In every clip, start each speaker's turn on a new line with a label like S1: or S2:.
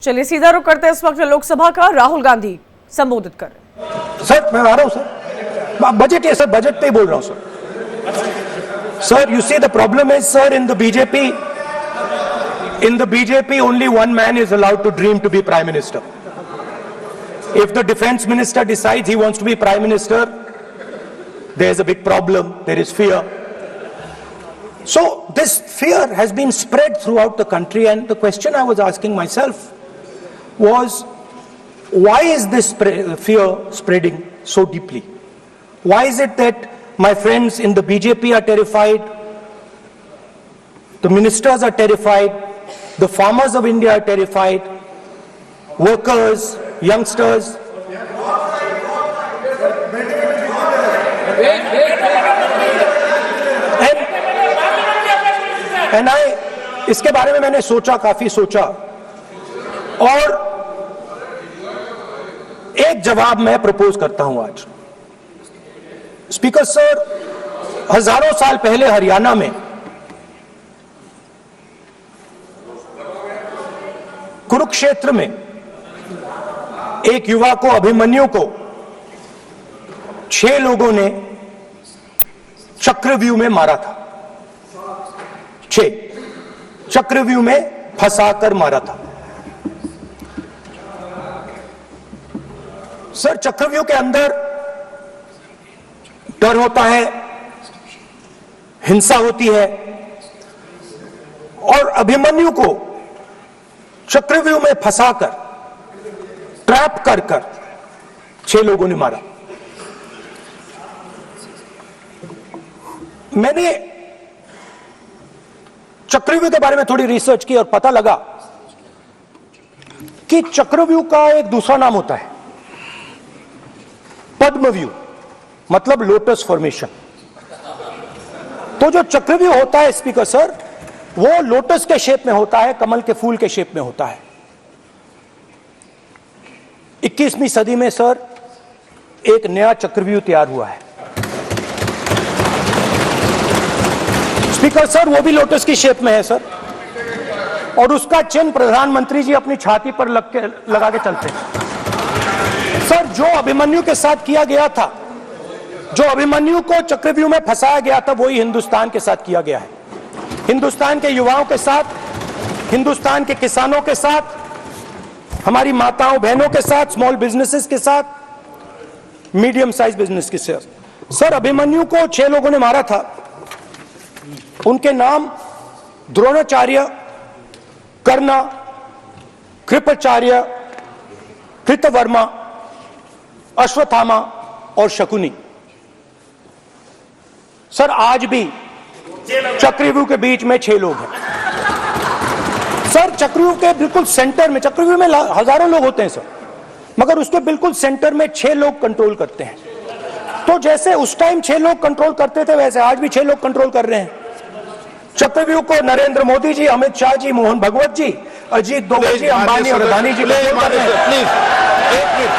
S1: चलिए सीधा रुख करते हैं इस वक्त लोकसभा का। राहुल गांधी संबोधित कर रहे।
S2: सर मैं आ रहा हूं सर, बजट है सर, बजट पे ही बोल रहा हूं sir. Sir you see the problem is sir in the BJP only one man is allowed to dream to be prime minister. If the defense minister decides he wants to be prime minister, there's a big problem. There is fear. So this fear has been spread throughout the country, and the question I was asking myself was, why is this fear spreading so deeply? Why is it that my friends in the BJP are terrified, the ministers are terrified, the farmers of India are terrified, workers, youngsters? And इसके बारे में मैंने सोचा, काफी सोचा, और एक जवाब मैं प्रपोज करता हूं आज. स्पीकर सर, हजारों साल पहले हरियाणा में कुरुक्षेत्र में एक युवा को, अभिमन्यु को 6 लोगों ने चक्रव्यूह में मारा था. 6 चक्रव्यूह में फंसाकर मारा था. सर चक्रव्यूह के अंदर डर होता है, हिंसा होती है, और अभिमन्यु को चक्रव्यूह में फंसाकर, ट्रैप कर 6 लोगों ने मारा. मैंने चक्रव्यूह के बारे में थोड़ी रिसर्च की और पता लगा कि चक्रव्यूह का एक दूसरा नाम होता है पद्मव्यूह, मतलब लोटस फॉर्मेशन. तो जो चक्रव्यूह होता है स्पीकर सर, वो लोटस के शेप में होता है, कमल के फूल के शेप में होता है. 21वीं सदी में सर एक नया चक्रव्यूह तैयार हुआ है स्पीकर सर, वो भी लोटस की शेप में है सर, और उसका चिन्ह प्रधानमंत्री जी अपनी छाती पर लगा के चलते हैं. सर जो अभिमन्यु के साथ किया गया था, जो अभिमन्यु को चक्रव्यूह में फंसाया गया था, वही हिंदुस्तान के साथ किया गया है. हिंदुस्तान के युवाओं के साथ, हिंदुस्तान के किसानों के साथ, हमारी माताओं बहनों के साथ, स्मॉल बिजनेसेस के साथ, मीडियम साइज बिजनेस के साथ. सर अभिमन्यु को 6 लोगों ने मारा था. उनके नाम द्रोणाचार्य, कर्ण, कृपाचार्य, कृतवर्मा, अश्वत्थामा और शकुनी. सर आज भी चक्रव्यूह के बीच में 6 लोग हैं. सर चक्रव्यूह के बिल्कुल सेंटर में, चक्रव्यूह में हजारों लोग होते हैं सर, मगर उसके बिल्कुल सेंटर में 6 लोग कंट्रोल करते हैं. तो जैसे उस टाइम 6 लोग कंट्रोल करते थे, वैसे आज भी 6 लोग कंट्रोल कर रहे हैं. चक्रव्यूह को नरेंद्र मोदी जी, अमित शाह जी, मोहन भगवत जी, अजीत दोवल जी, अंबानी और अदानी जी कंट्रोल कर रहे हैं.
S3: प्लीज एक मिनट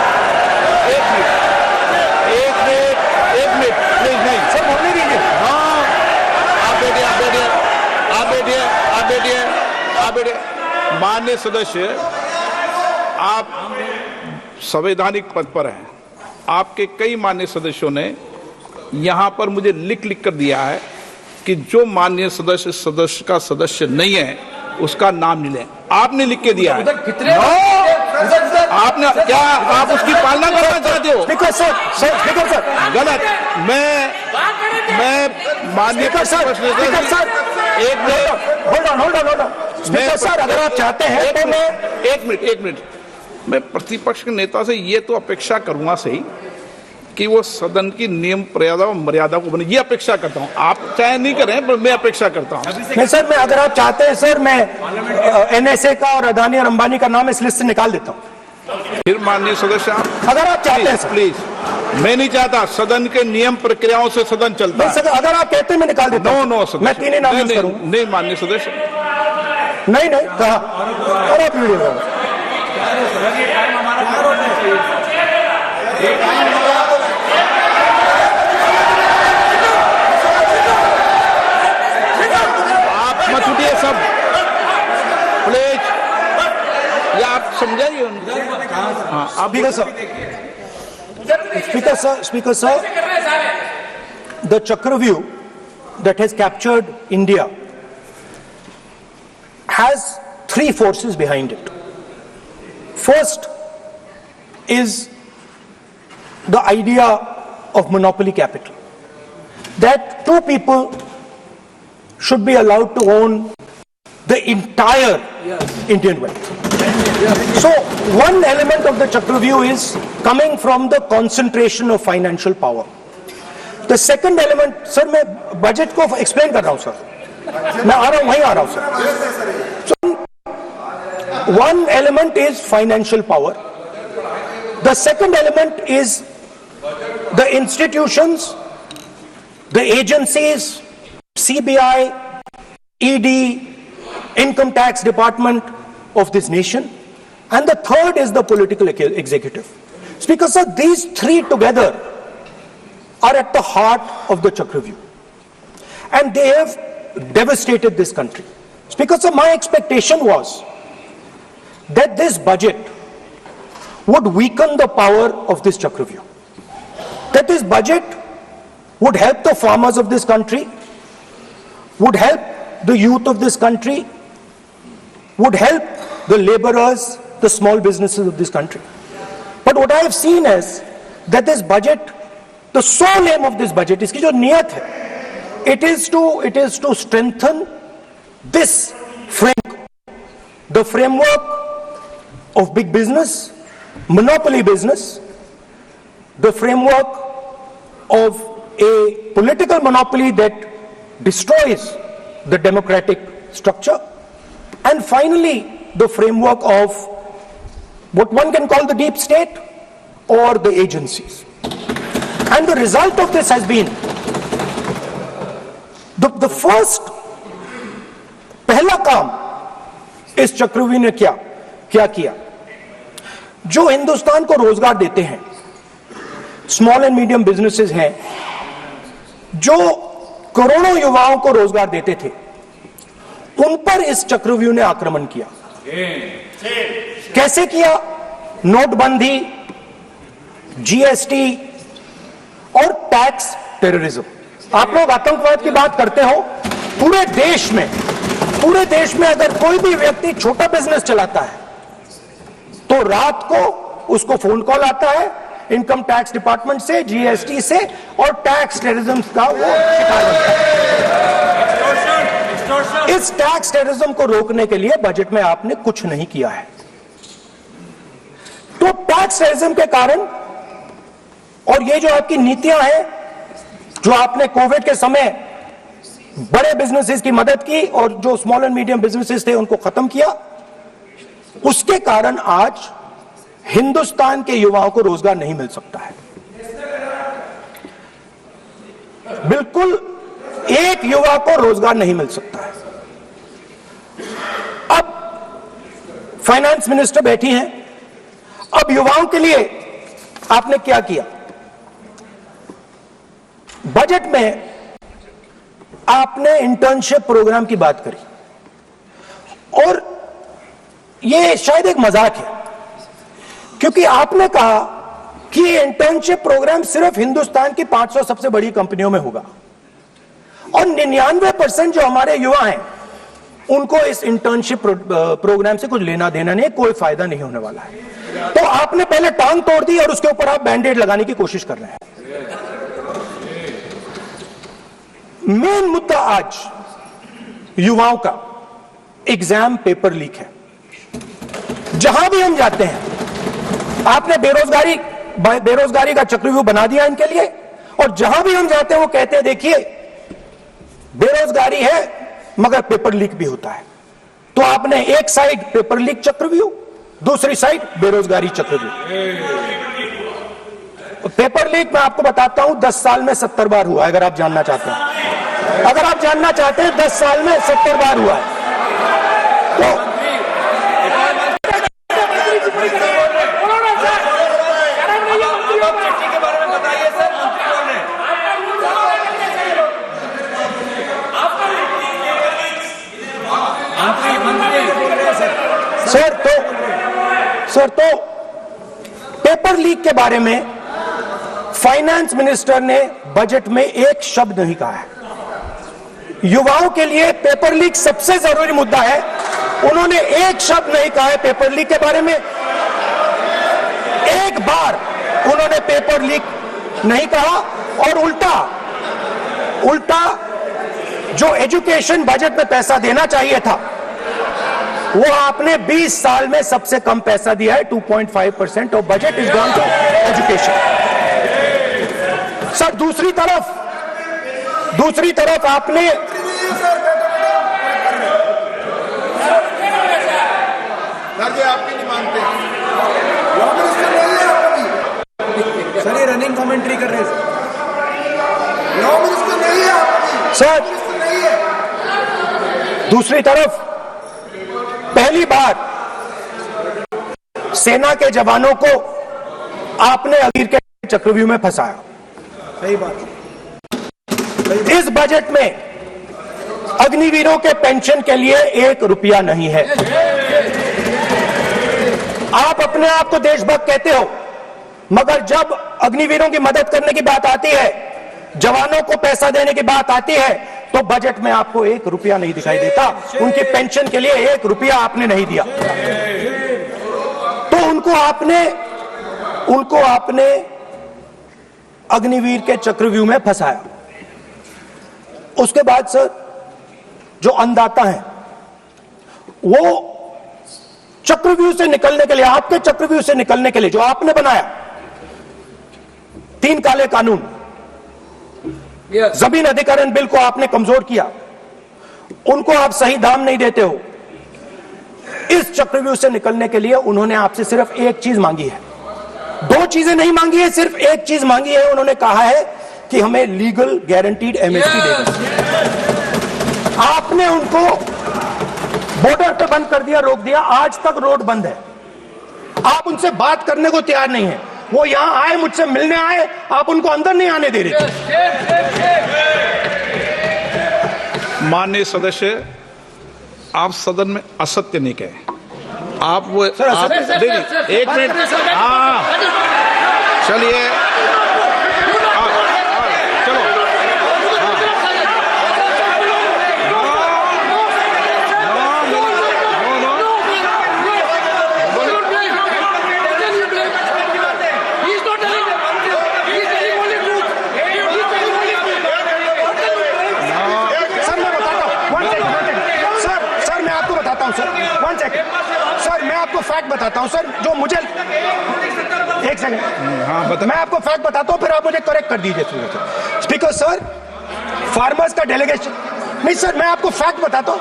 S3: प्लीज. नहीं
S2: सर बोलने दीजिए.
S3: हाँ, आप बैठिए. माननीय सदस्य, आप संवैधानिक पद पर हैं. आपके कई माननीय सदस्यों ने यहां पर मुझे लिख कर दिया है कि जो माननीय सदस्य का सदस्य नहीं है उसका नाम नहीं लें. आपने लिख के दिया है. आपने क्या, आप उसकी पालना करना चाहते हो?
S2: स्पीकर सर
S3: गलत. मैं माननीय
S2: सर
S3: एक
S2: स्पीकर सर, अगर आप चाहते हैं तो मैं
S3: एक मिनट मैं प्रतिपक्ष के नेता से ये तो अपेक्षा करूंगा सही कि वो सदन की नियम मर्यादा को बने, ये अपेक्षा करता हूं. आप चाहे नहीं करें, पर मैं अपेक्षा करता हूं.
S2: नहीं सर, मैं अगर आप चाहते हैं सर, मैं NSA का और अदानी और अंबानी का नाम इस लिस्ट से निकाल देता हूं.
S3: फिर माननीय सदस्य,
S2: अगर आप चाहते हैं सर.
S3: प्लीज, मैं नहीं चाहता. सदन के नियम प्रक्रियाओं से सदन चलता है.
S2: अगर आप कहते हैं मैं निकाल देता हूं.
S3: नो सदस्य,
S2: मैं 3 ही नाम यूज करूंगा.
S3: नहीं माननीय सदस्य,
S2: नहीं कहा. और आप वीडियो
S3: समझाइए उनको। हाँ, आप
S2: Speaker sir, the Chakravyuh that has captured India has three forces behind it. First is the idea of monopoly capital, that two people should be allowed to own the entire Indian wealth. So one element of the Chakravyuh is coming from the concentration of financial power. The second element, sir, मैं budget को explain कर रहा हूं sir, मैं आ रहा हूं, वहीं आ रहा हूं sir. So one element is financial power. The second element is the institutions, the agencies, CBI, ED, Income Tax Department of this nation, and the third is the political executive. Speaker sir, these three together are at the heart of the Chakravyuh, and they have devastated this country. Speaker sir, my expectation was that this budget would weaken the power of this Chakravyuh, that this budget would help the farmers of this country, would help the youth of this country, would help the laborers, the small businesses of this country. But what I have seen is that this budget, the sole aim of this budget, iski jo niyat hai, it is to strengthen this framework, the framework of big business, monopoly business, the framework of a political monopoly that destroys the democratic structure, and finally the framework of what one can call the deep state or the agencies. And the result of this has been the first पहला काम इस चक्रव्यूह ने क्या किया, जो हिंदुस्तान को रोजगार देते हैं, स्मॉल एंड मीडियम बिजनेसेस हैं, जो करोड़ों युवाओं को रोजगार देते थे, उन पर इस चक्रव्यूह ने आक्रमण किया. कैसे किया? नोटबंदी, जीएसटी और टैक्स टेररिज्म. आप लोग आतंकवाद की बात करते हो, पूरे देश में अगर कोई भी व्यक्ति छोटा बिजनेस चलाता है तो रात को उसको फोन कॉल आता है इनकम टैक्स डिपार्टमेंट से, जीएसटी से, और टैक्स टेररिज्म का वो शिकार बनता है. इस टैक्स टेररिज्म को रोकने के लिए बजट में आपने कुछ नहीं किया है. तो टैक्स टेररिज्म के कारण और ये जो आपकी नीतियां हैं, जो आपने कोविड के समय बड़े बिजनेसेस की मदद की और जो स्मॉल एंड मीडियम बिजनेसेस थे उनको खत्म किया, उसके कारण आज हिंदुस्तान के युवाओं को रोजगार नहीं मिल सकता है. बिल्कुल एक युवा को रोजगार नहीं मिल सकता है. अब फाइनेंस मिनिस्टर बैठी हैं, अब युवाओं के लिए आपने क्या किया? बजट में आपने इंटर्नशिप प्रोग्राम की बात करी, और यह शायद एक मजाक है, क्योंकि आपने कहा कि ये इंटर्नशिप प्रोग्राम सिर्फ हिंदुस्तान की 500 सबसे बड़ी कंपनियों में होगा, और 99% जो हमारे युवा हैं उनको इस इंटर्नशिप प्रोग्राम से कुछ लेना देना नहीं, कोई फायदा नहीं होने वाला है. तो आपने पहले टांग तोड़ दी और उसके ऊपर आप बैंडेड लगाने की कोशिश कर रहे हैं. मेन मुद्दा आज युवाओं का एग्जाम पेपर लीक है. जहां भी हम जाते हैं, आपने बेरोजगारी का चक्रव्यूह बना दिया इनके लिए, और जहां भी हम जाते हैं वो कहते हैं देखिए बेरोजगारी है मगर पेपर लीक भी होता है. तो आपने एक साइड पेपर लीक चक्रव्यूह, दूसरी साइड बेरोजगारी चक्रव्यूह. पेपर लीक मैं आपको बताता हूं 10 साल में 70 बार हुआ है. अगर आप जानना चाहते हैं, 10 साल में 70 बार हुआ है. तो सर, तो सर, तो पेपर लीक के बारे में फाइनेंस मिनिस्टर ने बजट में एक शब्द नहीं कहा है। युवाओं के लिए पेपर लीक सबसे जरूरी मुद्दा है, उन्होंने एक शब्द नहीं कहा है पेपर लीक के बारे में। एक बार उन्होंने पेपर लीक नहीं कहा, और उल्टा जो एजुकेशन बजट में पैसा देना चाहिए था, वो आपने 20 साल में सबसे कम पैसा दिया है। 2.5% of budget is gone to education. Sir, दूसरी तरफ आपने
S4: आपकी नहीं मानते सर, ये रनिंग कमेंट्री कर रहे हैं
S2: सर। दूसरी तरफ पहली बार सेना के जवानों को आपने अग्निवीर के चक्रव्यूह में फंसाया।
S4: सही बात।
S2: इस बजट में अग्निवीरों के पेंशन के लिए 1 रुपया नहीं है। आप अपने आप को देशभक्त कहते हो, मगर जब अग्निवीरों की मदद करने की बात आती है, जवानों को पैसा देने की बात आती है, तो बजट में आपको 1 रुपया नहीं दिखाई देता। उनकी पेंशन के लिए 1 रुपया आपने नहीं दिया। तो उनको आपने अग्निवीर के चक्रव्यूह में फंसाया। उसके बाद सर, जो अन्नदाता हैं, वो चक्रव्यूह से निकलने के लिए, आपके चक्रव्यूह से निकलने के लिए जो आपने बनाया 3 काले कानून, जमीन अधिग्रहण बिल को आपने कमजोर किया, उनको आप सही दाम नहीं देते हो। इस चक्रव्यूह से निकलने के लिए उन्होंने आपसे सिर्फ एक चीज मांगी है, 2 चीजें नहीं मांगी है, सिर्फ एक चीज मांगी है। उन्होंने कहा है कि हमें लीगल गारंटीड एमएसपी देगा। आपने उनको बॉर्डर पे बंद कर दिया, रोक दिया, आज तक रोड बंद है। आप उनसे बात करने को तैयार नहीं है। वो यहां आए, मुझसे मिलने आए, आप उनको अंदर नहीं आने दे रहे।
S3: माननीय सदस्य, आप सदन में असत्य नहीं कहे। आप वो
S2: सर,
S3: आप, देखिए, 1 मिनट। हाँ, चलिए, चलो।
S2: सर, मैं आपको फैक्ट बताता हूं सर, जो मुझे, एक सेकंड,
S3: हाँ, बता।
S2: मैं आपको फैक्ट बताता हूं, फिर आप मुझे करेक्ट कर दीजिए। स्पीकर सर, फार्मर्स का डेलीगेशन, नहीं सर, मैं आपको फैक्ट बताता हूं।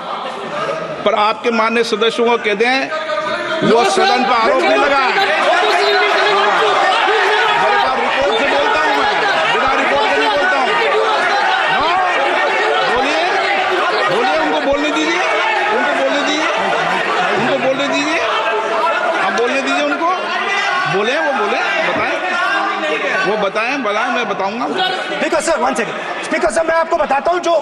S3: पर आपके माननीय सदस्यों को कह दें, वो सदन पर आरोप नहीं लगाए। रिपोर्ट से बोलता हूं मैं, बिना रिपोर्ट के नहीं बोलता हूं। बोलिए, उनको बोलने दीजिए, आप बोलने दीजिए उनको। बोले, वो बोले, बताएं, मैं बताऊंगा।
S2: Speaker sir, 1 second. Speaker sir, मैं आपको बताता हूं जो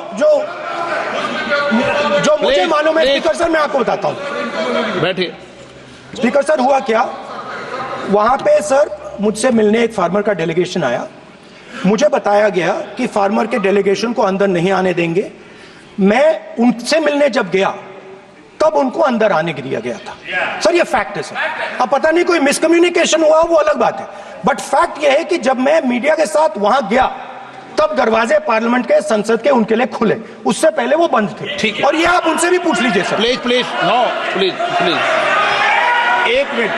S2: मुझे मालूम है। स्पीकर सर, मैं आपको बताता हूं।
S3: बैठिए।
S2: स्पीकर सर, हुआ क्या, वहां पे सर मुझसे मिलने एक फार्मर का डेलीगेशन आया। मुझे बताया गया कि फार्मर के डेलीगेशन को अंदर नहीं आने देंगे। मैं उनसे मिलने जब गया, तब उनको अंदर आने के दिया गया था। सर, ये फैक्ट है सर। अब पता नहीं कोई मिसकम्युनिकेशन हुआ, वो अलग बात है, बट फैक्ट ये है कि जब मैं मीडिया के साथ वहां गया, तब दरवाजे पार्लियामेंट के, संसद के उनके लिए खुले, उससे पहले वो बंद थे।
S3: ठीक है।
S2: और ये आप उनसे भी पूछ लीजिए sir.
S3: Please, no, please. 1 minute,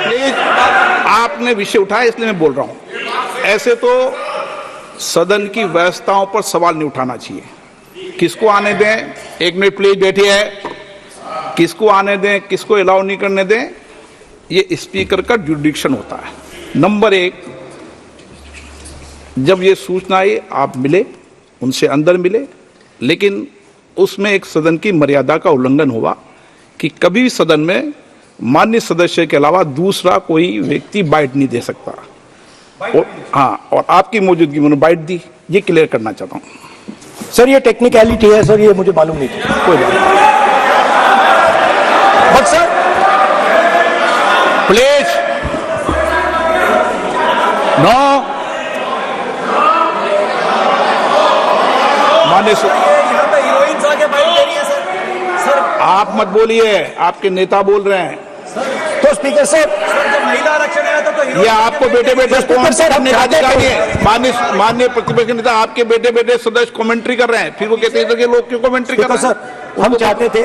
S3: please. आपने विषय उठाया, इसलिए मैं बोल रहा हूं। ऐसे तो सदन की व्यवस्थाओं पर सवाल नहीं उठाना चाहिए। किसको आने दें, 1 मिनट प्लीज, बैठिए। किसको आने दें, किसको अलाउ नहीं करने दें, ये स्पीकर का जुडिक्शन होता है। नंबर 1, जब ये सूचना आई, आप मिले, उनसे अंदर मिले, लेकिन उसमें एक सदन की मर्यादा का उल्लंघन हुआ कि कभी सदन में माननीय सदस्य के अलावा दूसरा कोई व्यक्ति बाइट नहीं दे सकता। और आपकी मौजूदगी में बाइट दी, ये क्लियर करना चाहता हूं।
S2: सर, ये टेक्निकलिटी है सर, ये मुझे मालूम नहीं थी, कोई बात नहीं। बट
S3: प्लीज नो मान्य
S4: यहाँ पे हीरोइंस आके बाइट दे रही है सर।
S3: आप मत बोलिए, आपके नेता बोल रहे हैं।
S2: तो स्पीकर साहब,
S4: जब महिला आरक्षण आया था तो
S3: ये आपको बेटे बेटे
S2: स्पीकर सर, हम चाहते थे-
S3: माननीय प्रतिपक्ष नेता आपके बेटे बेटे सदस्य कमेंट्री कर रहे हैं, फिर वो कहते हैं कि लोग क्यों कमेंट्री कर
S2: स्पीकर
S3: रहे हैं?
S2: सर, हम चाहते थे,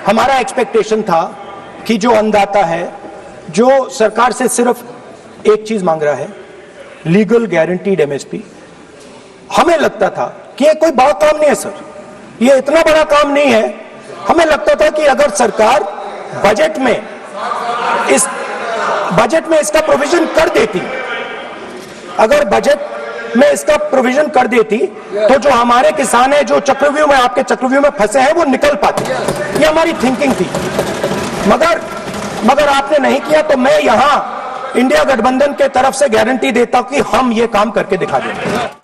S2: हमारा एक्सपेक्टेशन था कि जो अन्नदाता है, जो सरकार से सिर्फ एक चीज मांग रहा है, लीगल गारंटीड एमएसपी। हमें लगता था कि ये कोई बड़ा काम नहीं है सर, ये इतना बड़ा काम नहीं है। हमें लगता था कि अगर सरकार बजट में इसका प्रोविजन कर देती, अगर बजट में इसका प्रोविजन कर देती, तो जो हमारे किसान हैं, जो चक्रव्यूह में, आपके चक्रव्यूह में फंसे हैं, वो निकल पाते। ये हमारी थिंकिंग थी, मगर आपने नहीं किया। तो मैं यहां इंडिया गठबंधन के तरफ से गारंटी देता हूं कि हम ये काम करके दिखा देंगे।